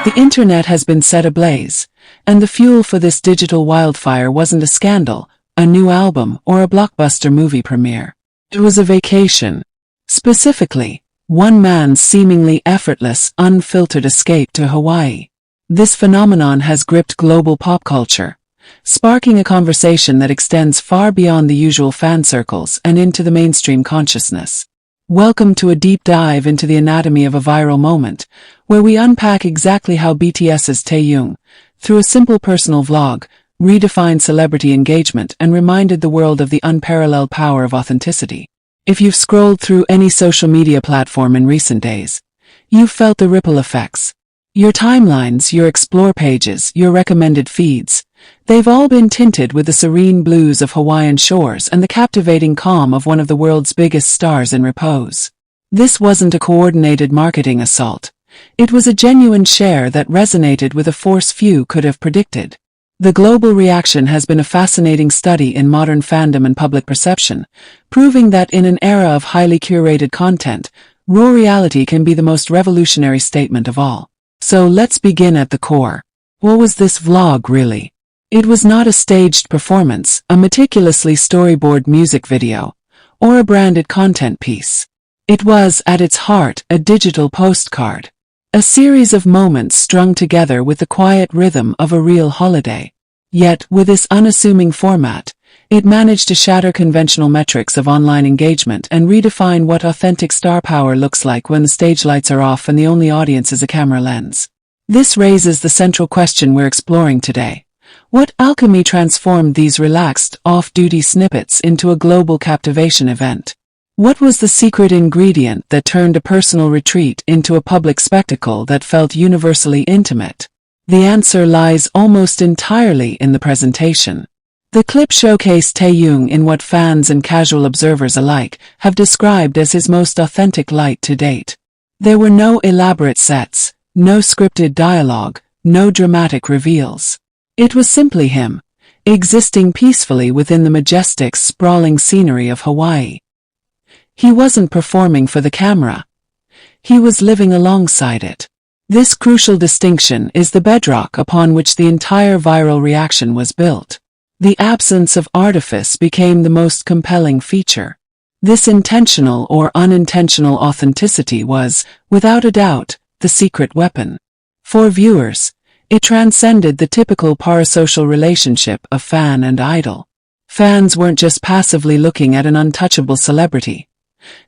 The internet has been set ablaze, and the fuel for this digital wildfire wasn't a scandal, a new album, or a blockbuster movie premiere. It was a vacation. Specifically, one man's seemingly effortless, unfiltered escape to Hawaii. This phenomenon has gripped global pop culture, sparking a conversation that extends far beyond the usual fan circles and into the mainstream consciousness. Welcome to a deep dive into the anatomy of a viral moment, where we unpack exactly how BTS's Taehyung, through a simple personal vlog, redefined celebrity engagement and reminded the world of the unparalleled power of authenticity. If you've scrolled through any social media platform in recent days, you've felt the ripple effects. Your timelines, your explore pages, your recommended feeds, they've all been tinted with the serene blues of Hawaiian shores and the captivating calm of one of the world's biggest stars in repose. This wasn't a coordinated marketing assault. It was a genuine share that resonated with a force few could have predicted. The global reaction has been a fascinating study in modern fandom and public perception, proving that in an era of highly curated content, raw reality can be the most revolutionary statement of all. So let's begin at the core. What was this vlog really? It was not a staged performance, a meticulously storyboard music video, or a branded content piece. It was, at its heart, a digital postcard. A series of moments strung together with the quiet rhythm of a real holiday. Yet, with this unassuming format, it managed to shatter conventional metrics of online engagement and redefine what authentic star power looks like when the stage lights are off and the only audience is a camera lens. This raises the central question we're exploring today. What alchemy transformed these relaxed, off-duty snippets into a global captivation event? What was the secret ingredient that turned a personal retreat into a public spectacle that felt universally intimate? The answer lies almost entirely in the presentation. The clip showcased Taehyung in what fans and casual observers alike have described as his most authentic light to date. There were no elaborate sets, no scripted dialogue, no dramatic reveals. It was simply him, existing peacefully within the majestic, sprawling scenery of Hawaii. He wasn't performing for the camera. He was living alongside it. This crucial distinction is the bedrock upon which the entire viral reaction was built. The absence of artifice became the most compelling feature. This intentional or unintentional authenticity was, without a doubt, the secret weapon. For viewers, it transcended the typical parasocial relationship of fan and idol. Fans weren't just passively looking at an untouchable celebrity.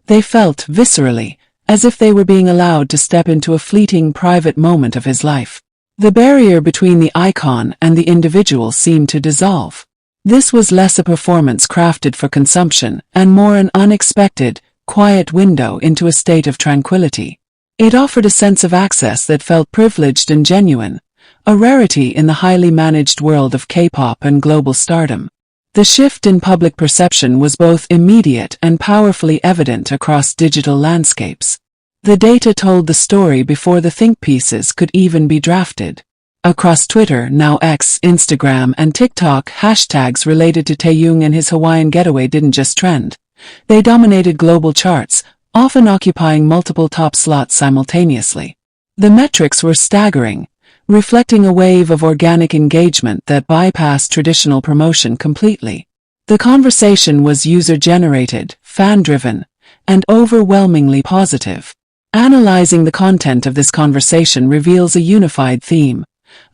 They felt, viscerally, as if they were being allowed to step into a fleeting private moment of his life. The barrier between the icon and the individual seemed to dissolve. This was less a performance crafted for consumption and more an unexpected, quiet window into a state of tranquility. It offered a sense of access that felt privileged and genuine, a rarity in the highly managed world of K-pop and global stardom. The shift in public perception was both immediate and powerfully evident across digital landscapes. The data told the story before the think pieces could even be drafted. Across Twitter, now X, Instagram, and TikTok, hashtags related to Taehyung and his Hawaiian getaway didn't just trend. They dominated global charts, often occupying multiple top slots simultaneously. The metrics were staggering, reflecting a wave of organic engagement that bypassed traditional promotion completely. The conversation was user-generated, fan-driven, and overwhelmingly positive. Analyzing the content of this conversation reveals a unified theme,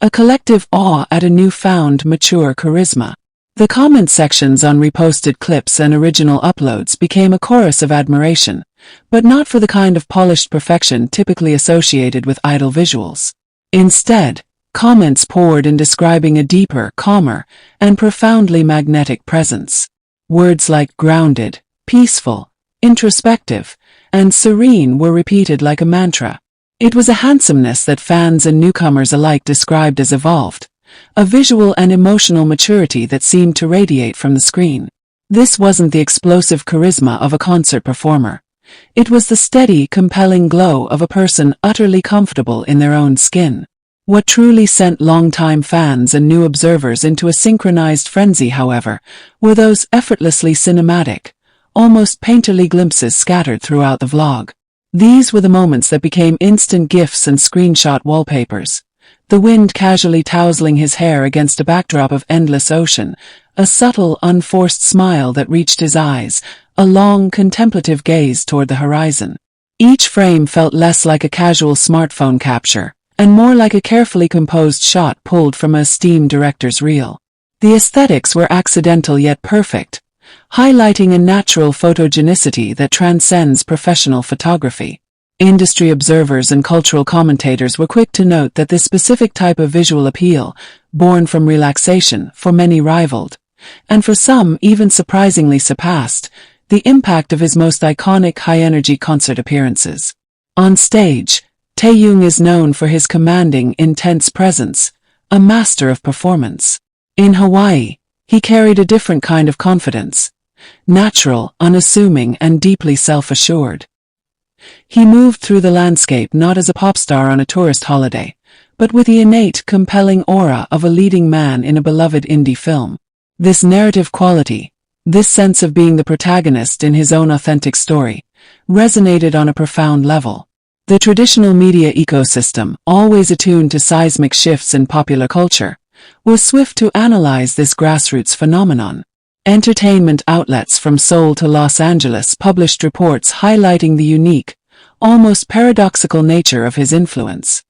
a collective awe at a newfound mature charisma. The comment sections on reposted clips and original uploads became a chorus of admiration, but not for the kind of polished perfection typically associated with idol visuals. Instead, comments poured in describing a deeper, calmer, and profoundly magnetic presence. Words like grounded, peaceful, introspective, and serene were repeated like a mantra. It was a handsomeness that fans and newcomers alike described as evolved, a visual and emotional maturity that seemed to radiate from the screen. This wasn't the explosive charisma of a concert performer. It was the steady, compelling glow of a person utterly comfortable in their own skin. What truly sent longtime fans and new observers into a synchronized frenzy, however, were those effortlessly cinematic, almost painterly glimpses scattered throughout the vlog. These were the moments that became instant GIFs and screenshot wallpapers. The wind casually tousling his hair against a backdrop of endless ocean, a subtle, unforced smile that reached his eyes, a long, contemplative gaze toward the horizon. Each frame felt less like a casual smartphone capture, and more like a carefully composed shot pulled from a esteemed director's reel. The aesthetics were accidental yet perfect, highlighting a natural photogenicity that transcends professional photography. Industry observers and cultural commentators were quick to note that this specific type of visual appeal, born from relaxation, for many rivaled, and for some even surprisingly surpassed, the impact of his most iconic high-energy concert appearances. On stage, Taehyung is known for his commanding, intense presence, a master of performance. In Hawaii, he carried a different kind of confidence, natural, unassuming, and deeply self-assured. He moved through the landscape not as a pop star on a tourist holiday, but with the innate, compelling aura of a leading man in a beloved indie film. This narrative quality, this sense of being the protagonist in his own authentic story, resonated on a profound level. The traditional media ecosystem, always attuned to seismic shifts in popular culture, was swift to analyze this grassroots phenomenon. Entertainment outlets from Seoul to Los Angeles published reports highlighting the unique, almost paradoxical nature of his influence.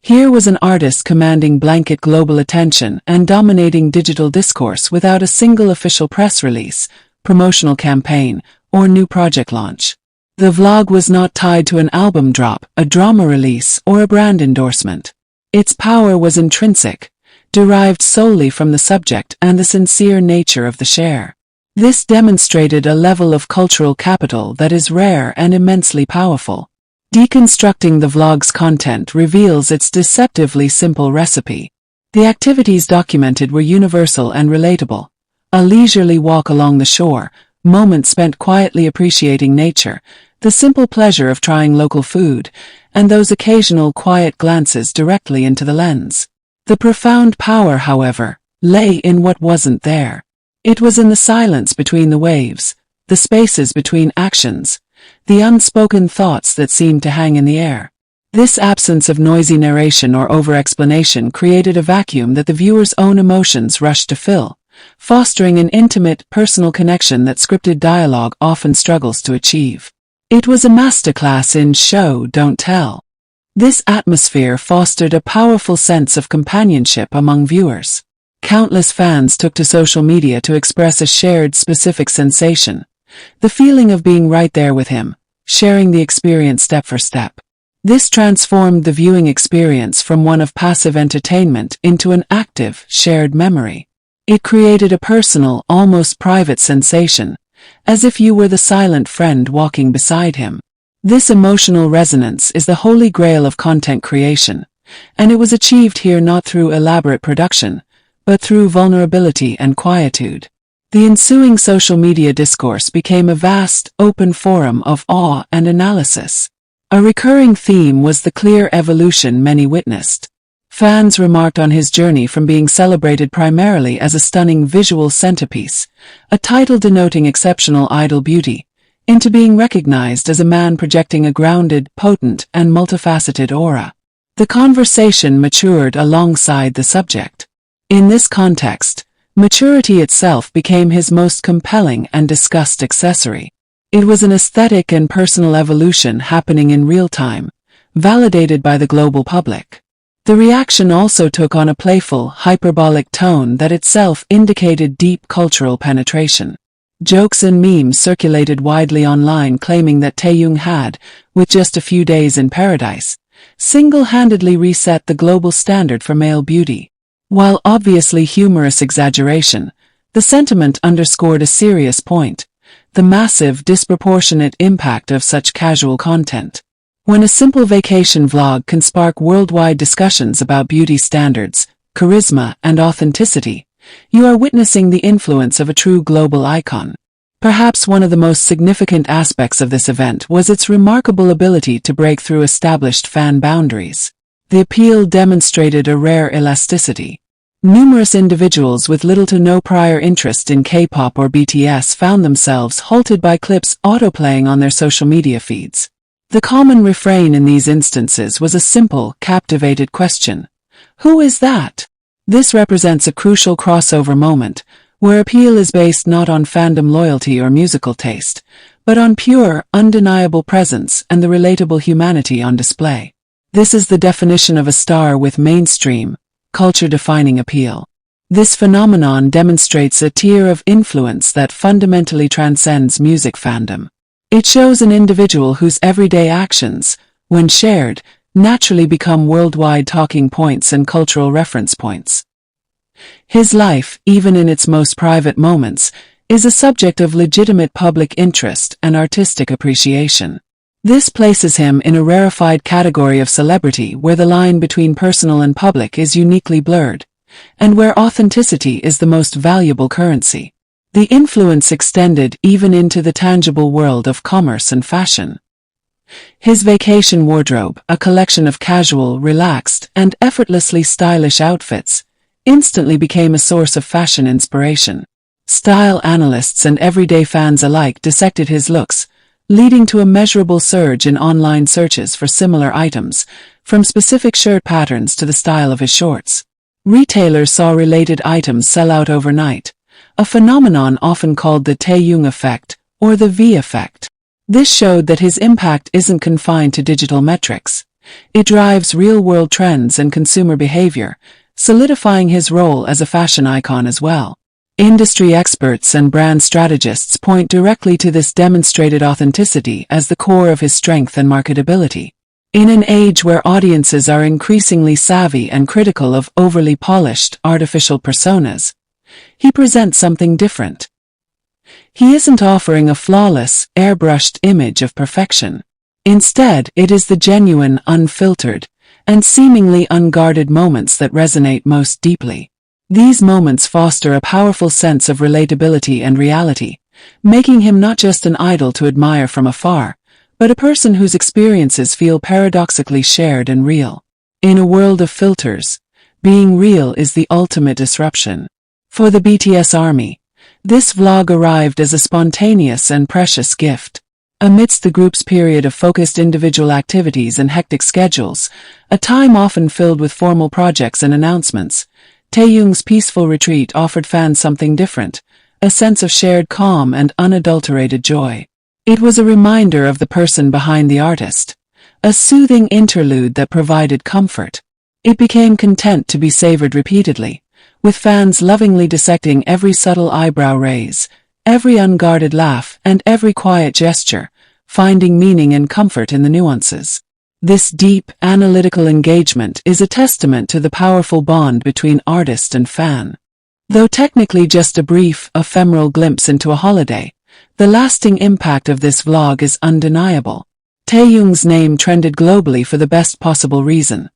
Here was an artist commanding blanket global attention and dominating digital discourse without a single official press release, promotional campaign, or new project launch. The vlog was not tied to an album drop, a drama release, or a brand endorsement. Its power was intrinsic, derived solely from the subject and the sincere nature of the share. This demonstrated a level of cultural capital that is rare and immensely powerful. Deconstructing the vlog's content reveals its deceptively simple recipe. The activities documented were universal and relatable. A leisurely walk along the shore, moments spent quietly appreciating nature, the simple pleasure of trying local food, and those occasional quiet glances directly into the lens. The profound power, however, lay in what wasn't there. It was in the silence between the waves, the spaces between actions, the unspoken thoughts that seemed to hang in the air. This absence of noisy narration or over-explanation created a vacuum that the viewer's own emotions rushed to fill, fostering an intimate, personal connection that scripted dialogue often struggles to achieve. It was a masterclass in show, don't tell. This atmosphere fostered a powerful sense of companionship among viewers. Countless fans took to social media to express a shared specific sensation, the feeling of being right there with him, sharing the experience step for step. This transformed the viewing experience from one of passive entertainment into an active, shared memory. It created a personal, almost private sensation, as if you were the silent friend walking beside him. This emotional resonance is the holy grail of content creation, and it was achieved here not through elaborate production, but through vulnerability and quietude. The ensuing social media discourse became a vast, open forum of awe and analysis. A recurring theme was the clear evolution many witnessed. Fans remarked on his journey from being celebrated primarily as a stunning visual centerpiece, a title denoting exceptional idol beauty, into being recognized as a man projecting a grounded, potent, and multifaceted aura. The conversation matured alongside the subject. In this context, maturity itself became his most compelling and discussed accessory. It was an aesthetic and personal evolution happening in real time, validated by the global public. The reaction also took on a playful, hyperbolic tone that itself indicated deep cultural penetration. Jokes and memes circulated widely online claiming that Taehyung had, with just a few days in paradise, single-handedly reset the global standard for male beauty. While obviously humorous exaggeration, the sentiment underscored a serious point: the massive, disproportionate impact of such casual content. When a simple vacation vlog can spark worldwide discussions about beauty standards, charisma, and authenticity, you are witnessing the influence of a true global icon. Perhaps one of the most significant aspects of this event was its remarkable ability to break through established fan boundaries. The appeal demonstrated a rare elasticity. Numerous individuals with little to no prior interest in K-pop or BTS found themselves halted by clips autoplaying on their social media feeds. The common refrain in these instances was a simple, captivated question. Who is that? This represents a crucial crossover moment, where appeal is based not on fandom loyalty or musical taste, but on pure, undeniable presence and the relatable humanity on display. This is the definition of a star with mainstream, culture-defining appeal. This phenomenon demonstrates a tier of influence that fundamentally transcends music fandom. It shows an individual whose everyday actions, when shared, naturally become worldwide talking points and cultural reference points. His life, even in its most private moments, is a subject of legitimate public interest and artistic appreciation. This places him in a rarefied category of celebrity where the line between personal and public is uniquely blurred, and where authenticity is the most valuable currency. The influence extended even into the tangible world of commerce and fashion. His vacation wardrobe, a collection of casual, relaxed, and effortlessly stylish outfits, instantly became a source of fashion inspiration. Style analysts and everyday fans alike dissected his looks, leading to a measurable surge in online searches for similar items, from specific shirt patterns to the style of his shorts. Retailers saw related items sell out overnight, a phenomenon often called the Taehyung effect or the V effect. This showed that his impact isn't confined to digital metrics. It drives real-world trends and consumer behavior, solidifying his role as a fashion icon as well. Industry experts and brand strategists point directly to this demonstrated authenticity as the core of his strength and marketability. In an age where audiences are increasingly savvy and critical of overly polished, artificial personas, he presents something different. He isn't offering a flawless, airbrushed image of perfection. Instead, it is the genuine, unfiltered, and seemingly unguarded moments that resonate most deeply. These moments foster a powerful sense of relatability and reality, making him not just an idol to admire from afar, but a person whose experiences feel paradoxically shared and real. In a world of filters, being real is the ultimate disruption. For the BTS Army, this vlog arrived as a spontaneous and precious gift. Amidst the group's period of focused individual activities and hectic schedules, a time often filled with formal projects and announcements, Taehyung's peaceful retreat offered fans something different, a sense of shared calm and unadulterated joy. It was a reminder of the person behind the artist, a soothing interlude that provided comfort. It became content to be savored repeatedly, with fans lovingly dissecting every subtle eyebrow raise, every unguarded laugh, and every quiet gesture, finding meaning and comfort in the nuances. This deep, analytical engagement is a testament to the powerful bond between artist and fan. Though technically just a brief, ephemeral glimpse into a holiday, the lasting impact of this vlog is undeniable. Taehyung's name trended globally for the best possible reason: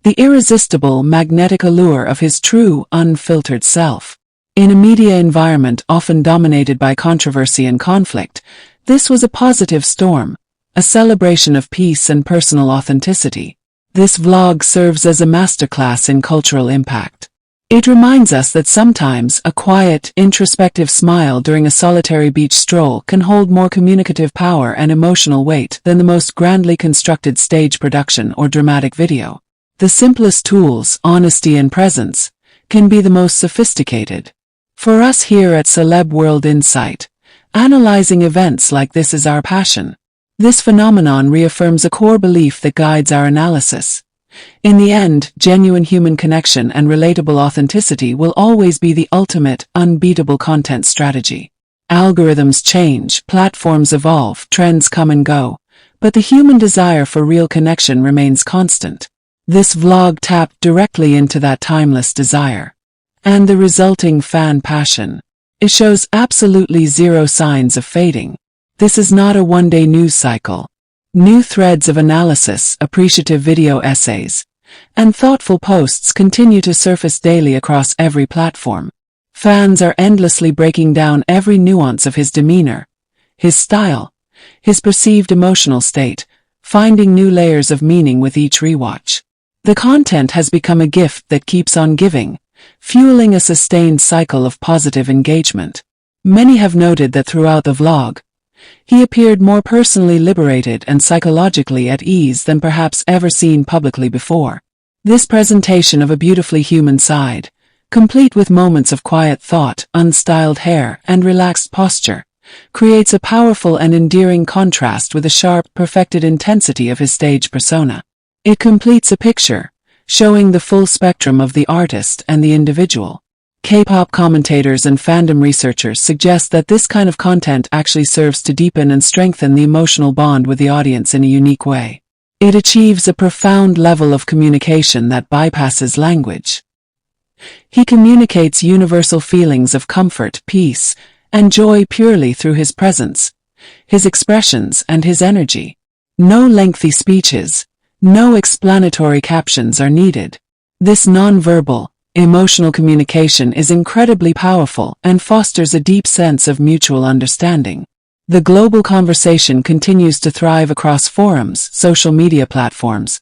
the irresistible, magnetic allure of his true, unfiltered self. In a media environment often dominated by controversy and conflict, this was a positive storm, a celebration of peace and personal authenticity. This vlog serves as a masterclass in cultural impact. It reminds us that sometimes a quiet, introspective smile during a solitary beach stroll can hold more communicative power and emotional weight than the most grandly constructed stage production or dramatic video. The simplest tools, honesty and presence, can be the most sophisticated. For us here at Celeb World Insight, analyzing events like this is our passion. This phenomenon reaffirms a core belief that guides our analysis. In the end, genuine human connection and relatable authenticity will always be the ultimate, unbeatable content strategy. Algorithms change, platforms evolve, trends come and go, but the human desire for real connection remains constant. This vlog tapped directly into that timeless desire. And the resulting fan passion. It shows absolutely zero signs of fading. This is not a one-day news cycle. New threads of analysis, appreciative video essays, and thoughtful posts continue to surface daily across every platform. Fans are endlessly breaking down every nuance of his demeanor, his style, his perceived emotional state, finding new layers of meaning with each rewatch. The content has become a gift that keeps on giving, fueling a sustained cycle of positive engagement. Many have noted that throughout the vlog, he appeared more personally liberated and psychologically at ease than perhaps ever seen publicly before. This presentation of a beautifully human side, complete with moments of quiet thought, unstyled hair, and relaxed posture, creates a powerful and endearing contrast with the sharp, perfected intensity of his stage persona. It completes a picture, showing the full spectrum of the artist and the individual. K-pop commentators and fandom researchers suggest that this kind of content actually serves to deepen and strengthen the emotional bond with the audience in a unique way. It achieves a profound level of communication that bypasses language. He communicates universal feelings of comfort, peace, and joy purely through his presence, his expressions, and his energy. No lengthy speeches, no explanatory captions are needed. This non-verbal, emotional communication is incredibly powerful and fosters a deep sense of mutual understanding. The global conversation continues to thrive across forums, social media platforms,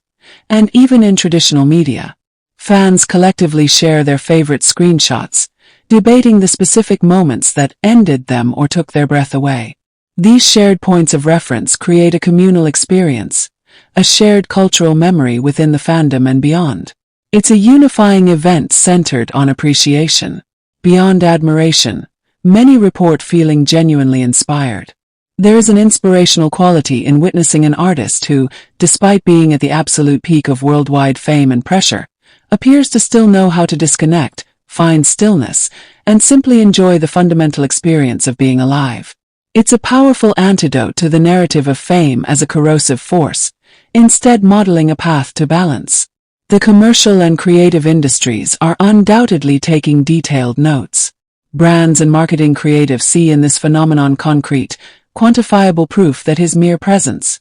and even in traditional media. Fans collectively share their favorite screenshots, debating the specific moments that ended them or took their breath away. These shared points of reference create a communal experience, a shared cultural memory within the fandom and beyond. It's a unifying event centered on appreciation. Beyond admiration, many report feeling genuinely inspired. There is an inspirational quality in witnessing an artist who, despite being at the absolute peak of worldwide fame and pressure, appears to still know how to disconnect, find stillness, and simply enjoy the fundamental experience of being alive. It's a powerful antidote to the narrative of fame as a corrosive force, instead modeling a path to balance. The commercial and creative industries are undoubtedly taking detailed notes. Brands and marketing creatives see in this phenomenon concrete, quantifiable proof that his mere presence,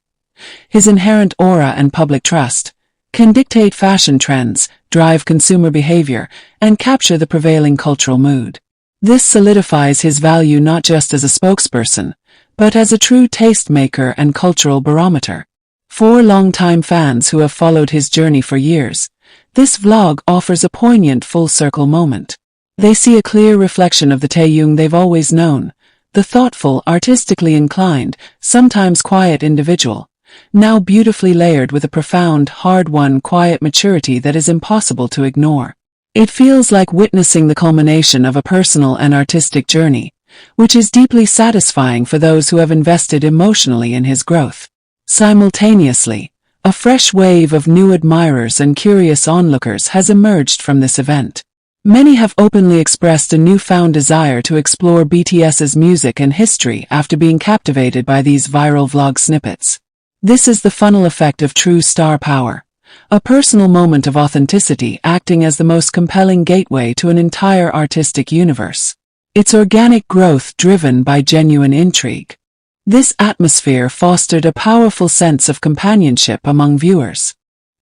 his inherent aura and public trust, can dictate fashion trends, drive consumer behavior, and capture the prevailing cultural mood. This solidifies his value not just as a spokesperson, but as a true tastemaker and cultural barometer. For longtime fans who have followed his journey for years, this vlog offers a poignant full-circle moment. They see a clear reflection of the Taehyung they've always known, the thoughtful, artistically inclined, sometimes quiet individual, now beautifully layered with a profound, hard-won, quiet maturity that is impossible to ignore. It feels like witnessing the culmination of a personal and artistic journey, which is deeply satisfying for those who have invested emotionally in his growth. Simultaneously, a fresh wave of new admirers and curious onlookers has emerged from this event. Many have openly expressed a newfound desire to explore BTS's music and history after being captivated by these viral vlog snippets. This is the funnel effect of true star power, a personal moment of authenticity acting as the most compelling gateway to an entire artistic universe. It's organic growth driven by genuine intrigue. This atmosphere fostered a powerful sense of companionship among viewers.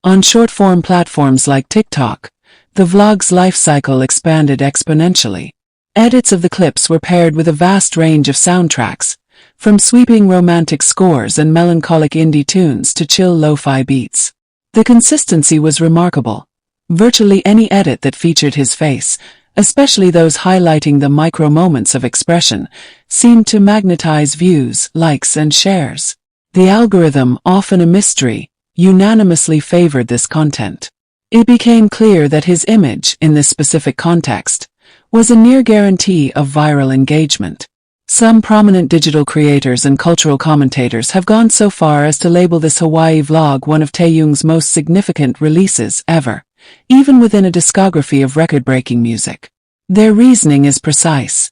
On short-form platforms like TikTok, the vlog's life cycle expanded exponentially. Edits of the clips were paired with a vast range of soundtracks, from sweeping romantic scores and melancholic indie tunes to chill lo-fi beats. The consistency was remarkable. Virtually any edit that featured his face, especially those highlighting the micro moments of expression, seemed to magnetize views, likes, and shares. The algorithm, often a mystery, unanimously favored this content. It became clear that his image, in this specific context, was a near guarantee of viral engagement. Some prominent digital creators and cultural commentators have gone so far as to label this Hawaii vlog one of Taehyung's most significant releases ever, even within a discography of record-breaking music. Their reasoning is precise.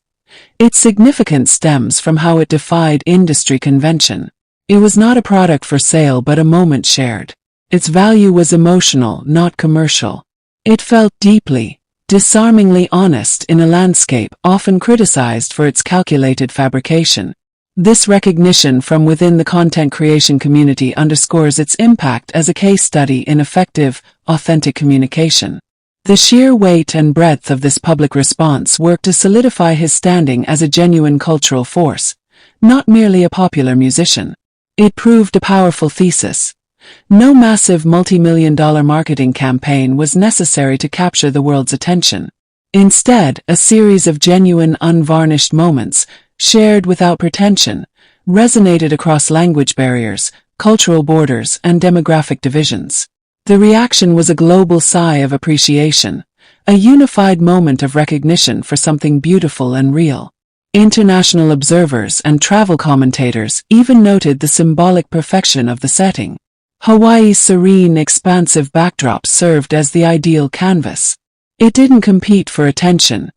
Its significance stems from how it defied industry convention. It was not a product for sale but a moment shared. Its value was emotional, not commercial. It felt deeply, disarmingly honest in a landscape often criticized for its calculated fabrication. This recognition from within the content creation community underscores its impact as a case study in effective, authentic communication. The sheer weight and breadth of this public response worked to solidify his standing as a genuine cultural force, not merely a popular musician. It proved a powerful thesis. No massive multi-million-dollar marketing campaign was necessary to capture the world's attention. Instead, a series of genuine, unvarnished moments, shared without pretension, resonated across language barriers, cultural borders, and demographic divisions. The reaction was a global sigh of appreciation, a unified moment of recognition for something beautiful and real. International observers and travel commentators even noted the symbolic perfection of the setting. Hawaii's serene, expansive backdrop served as the ideal canvas. It didn't compete for attention.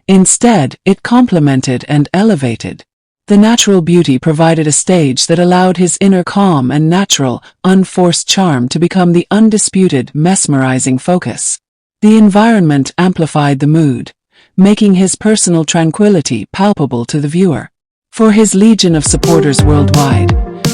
Instead, it complemented and elevated. The natural beauty provided a stage that allowed his inner calm and natural, unforced charm to become the undisputed, mesmerizing focus. The environment amplified the mood, making his personal tranquility palpable to the viewer. For his legion of supporters worldwide,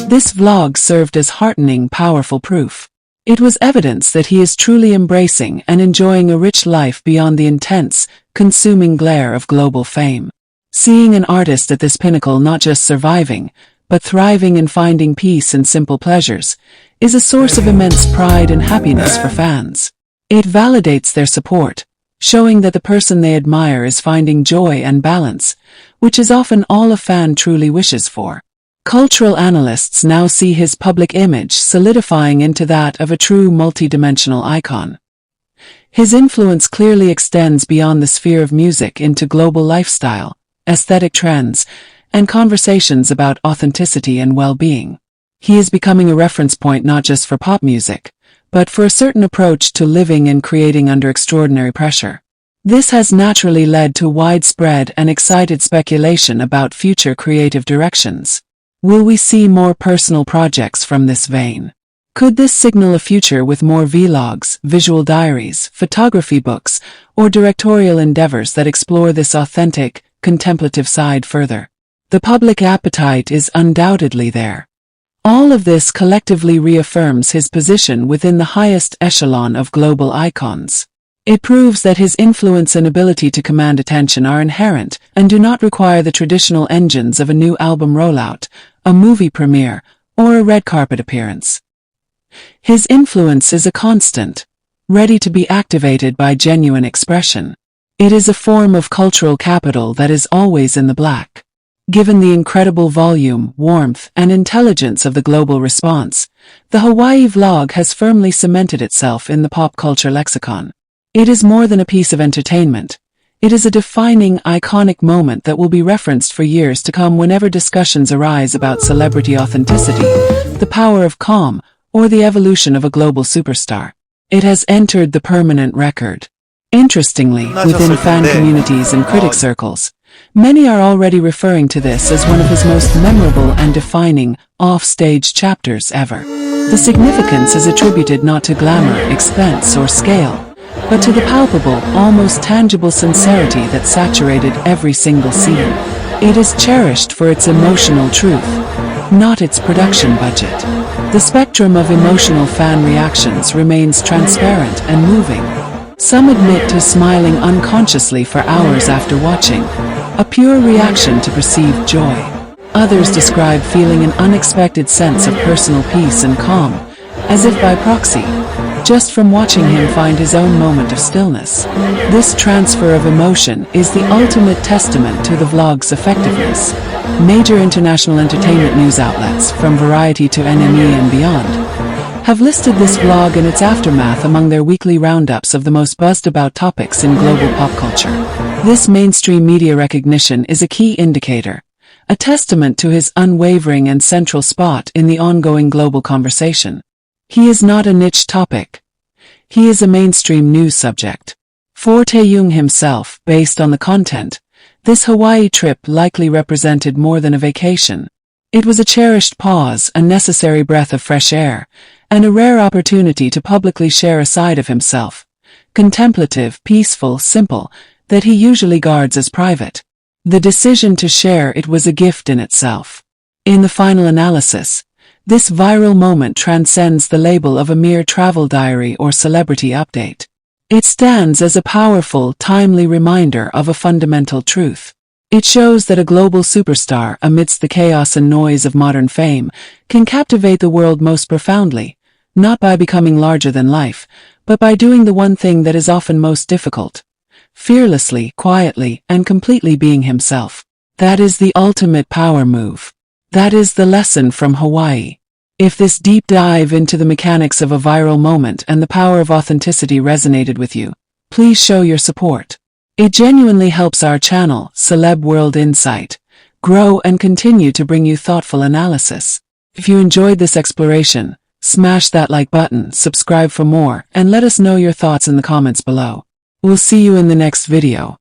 this vlog served as heartening, powerful proof. It was evidence that he is truly embracing and enjoying a rich life beyond the intense, consuming glare of global fame. Seeing an artist at this pinnacle not just surviving, but thriving and finding peace in simple pleasures, is a source of immense pride and happiness for fans. It validates their support, showing that the person they admire is finding joy and balance, which is often all a fan truly wishes for. Cultural analysts now see his public image solidifying into that of a true multidimensional icon. His influence clearly extends beyond the sphere of music into global lifestyle, aesthetic trends, and conversations about authenticity and well-being. He is becoming a reference point not just for pop music, but for a certain approach to living and creating under extraordinary pressure. This has naturally led to widespread and excited speculation about future creative directions. Will we see more personal projects from this vein? Could this signal a future with more vlogs, visual diaries, photography books, or directorial endeavors that explore this authentic, contemplative side further? The public appetite is undoubtedly there. All of this collectively reaffirms his position within the highest echelon of global icons. It proves that his influence and ability to command attention are inherent and do not require the traditional engines of a new album rollout, a movie premiere, or a red carpet appearance. His influence is a constant, ready to be activated by genuine expression. It is a form of cultural capital that is always in the black. Given the incredible volume, warmth, and intelligence of the global response, the Hawaii vlog has firmly cemented itself in the pop culture lexicon. It is more than a piece of entertainment. It is a defining, iconic moment that will be referenced for years to come whenever discussions arise about celebrity authenticity, the power of calm, or the evolution of a global superstar. It has entered the permanent record. Interestingly, within fan communities and critic circles, many are already referring to this as one of his most memorable and defining, off-stage chapters ever. The significance is attributed not to glamour, expense, or scale, but to the palpable, almost tangible sincerity that saturated every single scene. It is cherished for its emotional truth, not its production budget. The spectrum of emotional fan reactions remains transparent and moving. Some admit to smiling unconsciously for hours after watching, a pure reaction to perceived joy. Others describe feeling an unexpected sense of personal peace and calm, as if by proxy, just from watching him find his own moment of stillness. This transfer of emotion is the ultimate testament to the vlog's effectiveness. Major international entertainment news outlets, from Variety to NME and beyond, have listed this vlog and its aftermath among their weekly roundups of the most buzzed-about topics in global pop culture. This mainstream media recognition is a key indicator, a testament to his unwavering and central spot in the ongoing global conversation. He is not a niche topic. He is a mainstream news subject. For Taehyung himself, based on the content, this Hawaii trip likely represented more than a vacation. It was a cherished pause, a necessary breath of fresh air, and a rare opportunity to publicly share a side of himself, contemplative, peaceful, simple, that he usually guards as private. The decision to share it was a gift in itself. In the final analysis, this viral moment transcends the label of a mere travel diary or celebrity update. It stands as a powerful, timely reminder of a fundamental truth. It shows that a global superstar, amidst the chaos and noise of modern fame, can captivate the world most profoundly, not by becoming larger than life, but by doing the one thing that is often most difficult: fearlessly, quietly, and completely being himself. That is the ultimate power move. That is the lesson from Hawaii. If this deep dive into the mechanics of a viral moment and the power of authenticity resonated with you, please show your support. It genuinely helps our channel, Celeb World Insight, grow and continue to bring you thoughtful analysis. If you enjoyed this exploration, smash that like button, subscribe for more, and let us know your thoughts in the comments below. We'll see you in the next video.